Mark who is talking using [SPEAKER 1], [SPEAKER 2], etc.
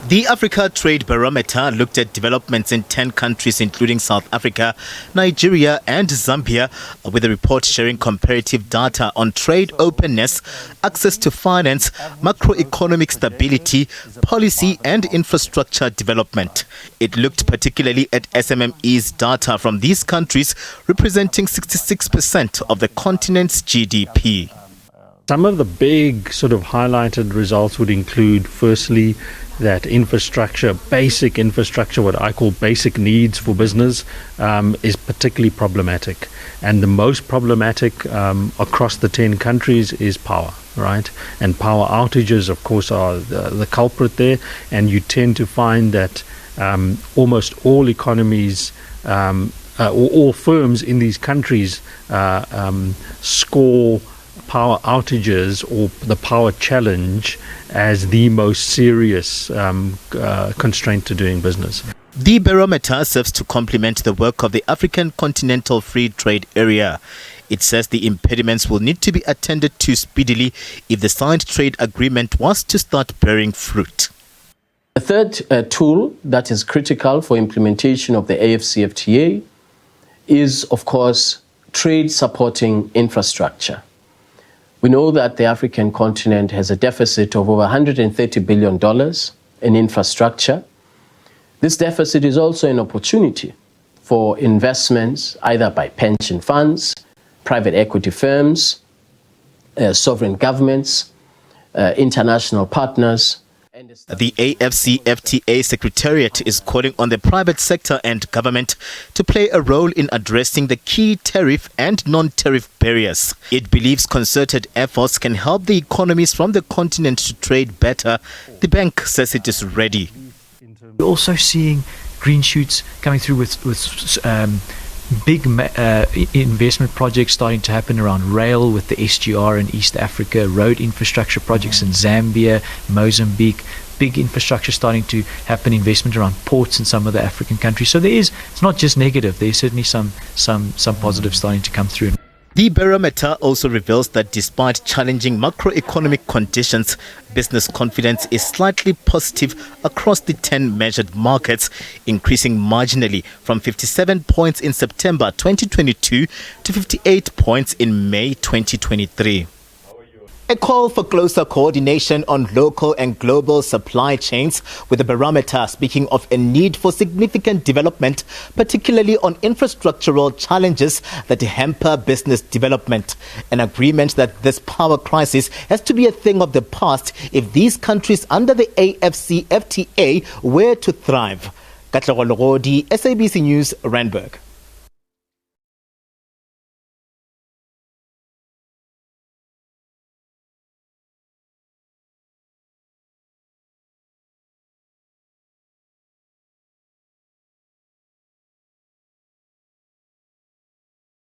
[SPEAKER 1] The Africa Trade Barometer looked at developments in 10 countries including South Africa, Nigeria and Zambia, with a report sharing comparative data on trade openness, access to finance, macroeconomic stability, policy and infrastructure development. It looked particularly at SMME's data from these countries, representing 66% of the continent's GDP.
[SPEAKER 2] Some of the big sort of highlighted results would include, firstly, that infrastructure, basic infrastructure, what I call basic needs for business, is particularly problematic. And the most problematic across the 10 countries is power, right? And power outages, of course, are the culprit there. And you tend to find that almost all economies or all firms in these countries score power outages or the power challenge as the most serious constraint to doing business.
[SPEAKER 1] The barometer serves to complement the work of the African Continental Free Trade Area. It says the impediments will need to be attended to speedily if the signed trade agreement was to start bearing fruit.
[SPEAKER 3] The third tool that is critical for implementation of the AfCFTA is, of course, trade supporting infrastructure. We know that the African continent has a deficit of over $130 billion in infrastructure. This deficit is also an opportunity for investments either by pension funds, private equity firms, sovereign governments, international partners.
[SPEAKER 1] The AfCFTA Secretariat is calling on the private sector and government to play a role in addressing the key tariff and non-tariff barriers. It believes concerted efforts can help the economies from the continent to trade better. The bank says it is ready.
[SPEAKER 4] We're also seeing green shoots coming through with big investment projects starting to happen around rail with the SGR in East Africa, road infrastructure projects in Zambia, Mozambique, big infrastructure starting to happen, investment around ports in some of the African countries. So it's not just negative, there's certainly some positives starting to come through.
[SPEAKER 1] The barometer also reveals that despite challenging macroeconomic conditions, business confidence is slightly positive across the 10 measured markets, increasing marginally from 57 points in September 2022 to 58 points in May 2023. A call for closer coordination on local and global supply chains, with the barometer speaking of a need for significant development, particularly on infrastructural challenges that hamper business development. An agreement that this power crisis has to be a thing of the past if these countries under the AfCFTA were to thrive. Katlego Logodi, SABC News, Randburg.